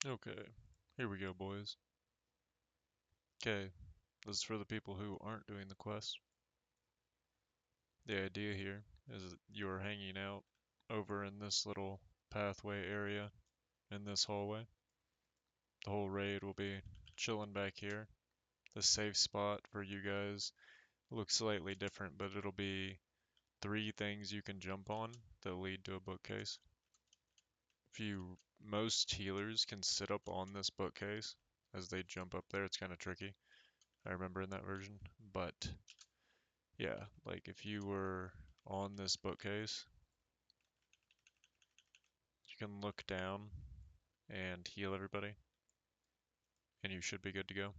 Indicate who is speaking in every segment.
Speaker 1: Okay, here we go, boys. Okay, this is for the people who aren't doing the quest. The idea here is that you're hanging out over in this little pathway area in this hallway. The whole raid will be chilling back here. The safe spot for you guys looks slightly different, but it'll be three things you can jump on that lead to a bookcase. Most healers can sit up on this bookcase as they jump up there. It's kind of tricky. I remember in that version, but yeah, like if you were on this bookcase, you can look down and heal everybody, and you should be good to go.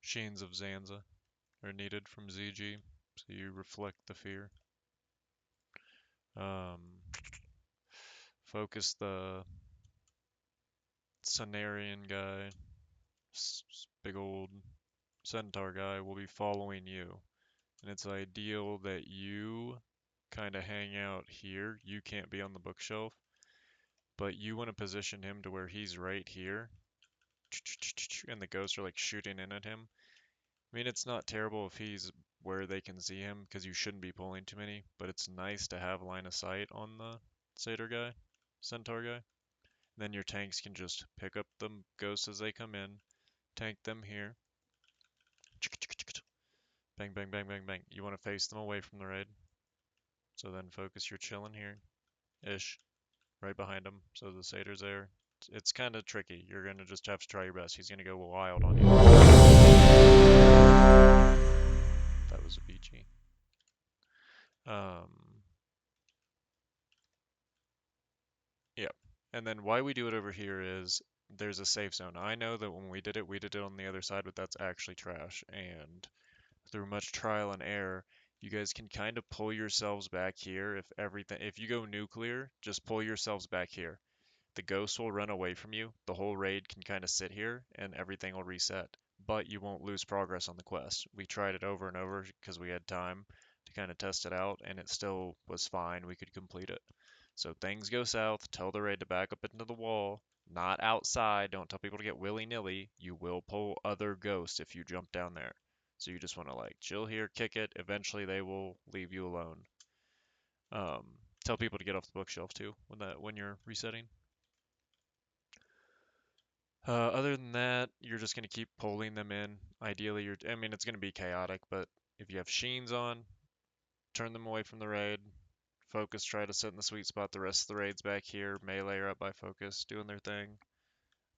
Speaker 1: Sheens of Zanza are needed from ZG, so you reflect the fear. Um, Focus the Cenarian guy, big old centaur guy, will be following you, and it's ideal that you kind of hang out here. You can't be on the bookshelf, but you want to position him to where he's right here, and the ghosts are like shooting in at him. I mean, it's not terrible if he's where they can see him because you shouldn't be pulling too many, but it's nice to have line of sight on the satyr guy, centaur guy. Then your tanks can just pick up the ghosts as they come in, tank them here. Bang, bang, bang, bang, bang. You want to face them away from the raid. So then focus your chilling here. Ish. Right behind him. So the satyr's there. It's kind of tricky. You're going to just have to try your best. He's going to go wild on you. That was a BG. Um, yeah. And then why we do it over here is there's a safe zone. I know that when we did it on the other side, but that's actually trash. And through much trial and error, you guys can kind of pull yourselves back here. If you go nuclear, just pull yourselves back here. The ghosts will run away from you. The whole raid can kind of sit here and everything will reset. But you won't lose progress on the quest. We tried it over and over because we had time to kind of test it out and it still was fine. We could complete it. So things go south, tell the raid to back up into the wall, not outside. Don't tell people to get willy-nilly. You will pull other ghosts if you jump down there. So you just want to like chill here, kick it. Eventually they will leave you alone. Um, Tell people to get off the bookshelf too when you're resetting. Other than that, you're just gonna keep pulling them in. Ideally, I mean, it's gonna be chaotic, but if you have Sheens on, turn them away from the raid. Focus, try to sit in the sweet spot. The rest of the raid's back here. Melee are up by Focus, doing their thing.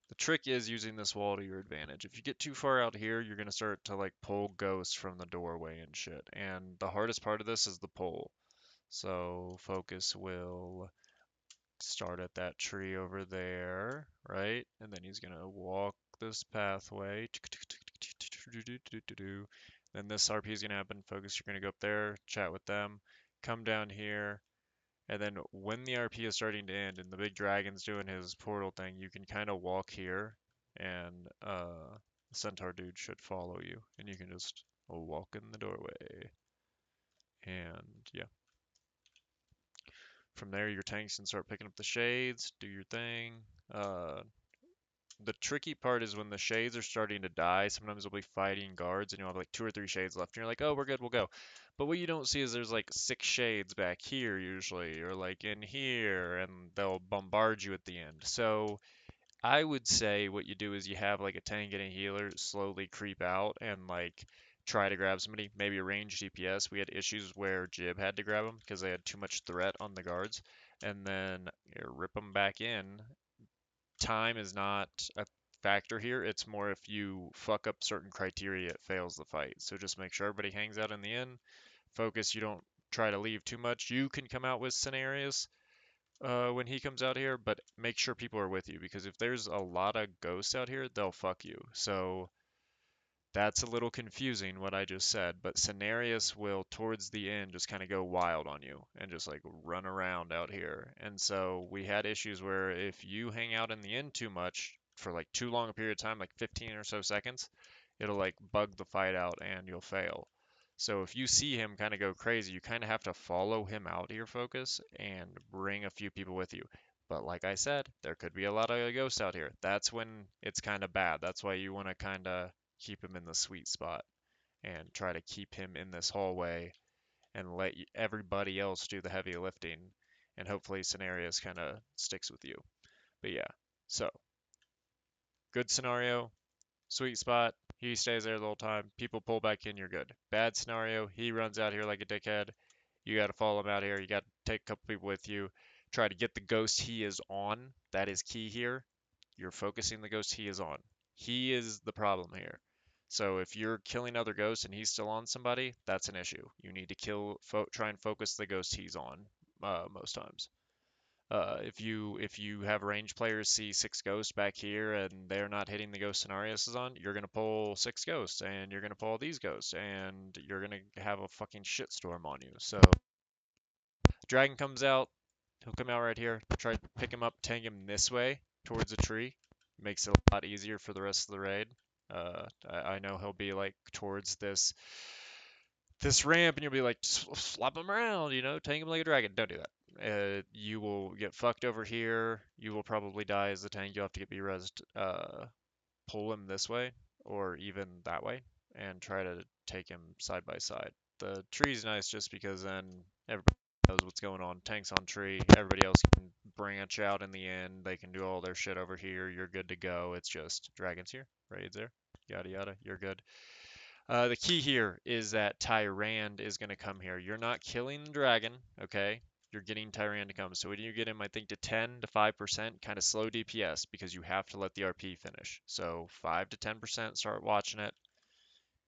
Speaker 1: The trick is using this wall to your advantage. If you get too far out here, you're gonna start to like pull ghosts from the doorway and shit. And the hardest part of this is the pull. So Focus will start at that tree over there, right? And then he's gonna walk this pathway. Then this RP is gonna happen. Focus, you're gonna go up there, chat with them, come down here, and then when the RP is starting to end and the big dragon's doing his portal thing, you can kind of walk here, and the centaur dude should follow you, and you can just walk in the doorway. And yeah, from there your tanks can start picking up the shades, do your thing. Uh, the tricky part is when the shades are starting to die. Sometimes they'll be fighting guards, and you'll have like two or three shades left, and you're like, "Oh, we're good, we'll go." But what you don't see is there's like six shades back here usually, or like in here, and they'll bombard you at the end. So I would say what you do is you have like a tank and a healer slowly creep out and like try to grab somebody, maybe a ranged DPS. We had issues where Jib had to grab them because they had too much threat on the guards, and then rip them back in. Time is not a factor here. It's more if you fuck up certain criteria, it fails the fight. So just make sure everybody hangs out in the end. Focus, you don't try to leave too much. You can come out with scenarios when he comes out here, but make sure people are with you because if there's a lot of ghosts out here, they'll fuck you. So that's a little confusing what I just said, but Cenarius will towards the end just kind of go wild on you and just like run around out here. And so we had issues where if you hang out in the end too much for like too long a period of time, like 15 or so seconds, it'll like bug the fight out and you'll fail. So if you see him kind of go crazy, you kind of have to follow him out here, Focus, and bring a few people with you. But like I said, there could be a lot of ghosts out here. That's when it's kind of bad. That's why you want to kind of keep him in the sweet spot and try to keep him in this hallway and let everybody else do the heavy lifting. And hopefully scenarios kind of sticks with you. But yeah, so good scenario, sweet spot. He stays there the whole time. People pull back in, you're good. Bad scenario, he runs out here like a dickhead. You got to follow him out here. You got to take a couple people with you. Try to get the ghost he is on. That is key here. You're focusing the ghost he is on. He is the problem here. So if you're killing other ghosts and he's still on somebody, that's an issue. You need to try and focus the ghost he's on most times. If you have range players see six ghosts back here and they're not hitting the ghost Cenarius is on, you're gonna pull six ghosts and you're gonna pull these ghosts and you're gonna have a fucking shitstorm on you. So dragon comes out, he'll come out right here. Try to pick him up, tank him this way towards a tree. Makes it a lot easier for the rest of the raid. I know he'll be like towards this ramp and you'll be like, slap him around, tank him like a dragon. Don't do that. You will get fucked over here. You will probably die as the tank. You'll have to get B-resed. Pull him this way or even that way and try to take him side by side. The tree's nice just because then everybody knows what's going on. Tank's on tree. Everybody else can branch out in the end. They can do all their shit over here. You're good to go. It's just dragons here, raids there, yada yada. You're good. The key here is that Tyrand is going to come here. You're not killing the dragon, okay? You're getting Tyrand to come. So when you get him, I think, to 10 to 5%, kind of slow DPS because you have to let the RP finish. So 5 to 10%, start watching it.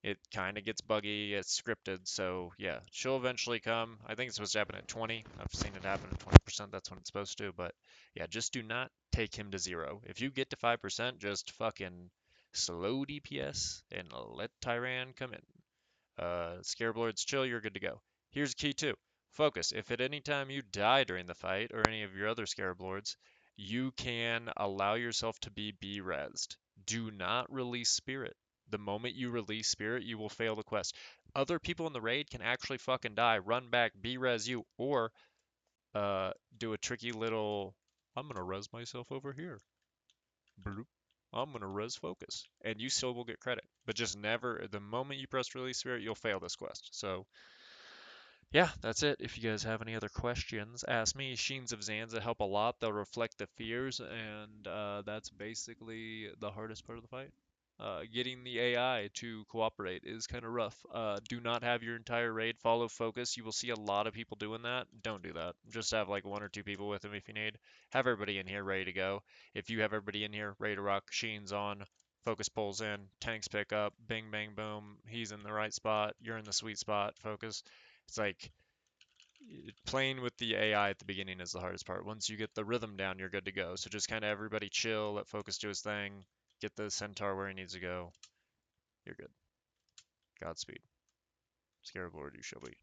Speaker 1: It kind of gets buggy, it's scripted, so yeah, she'll eventually come. I think it's supposed to happen at 20. I've seen it happen at 20%, that's when it's supposed to, but yeah, just do not take him to 0. If you get to 5%, just fucking slow DPS and let Tyran come in. Scarab Lords chill, you're good to go. Here's the key too. Focus. If at any time you die during the fight, or any of your other Scarab Lords, you can allow yourself to be B-resed. Do not release Spirit. The moment you release Spirit, you will fail the quest. Other people in the raid can actually fucking die, run back, B-res you, or do a tricky little, I'm gonna res myself over here. Bloop. I'm gonna res focus, and you still will get credit. But just never, the moment you press release spirit, you'll fail this quest. So yeah, that's it. If you guys have any other questions, ask me. Sheens of Zanza help a lot. They'll reflect the fears, and that's basically the hardest part of the fight. Getting the AI to cooperate is kind of rough. Do not have your entire raid follow focus. You will see a lot of people doing that. Don't do that. Just have like 1 or 2 people with them if you need. Have everybody in here ready to go. If you have everybody in here ready to rock, Sheen's on, focus pulls in, tanks pick up, bing bang boom. He's in the right spot. You're in the sweet spot. Focus. It's like playing with the AI at the beginning is the hardest part. Once you get the rhythm down, you're good to go. So just kind of everybody chill, let focus do his thing, get the centaur where he needs to go. You're good. Godspeed. Scarab Lord, you shall be.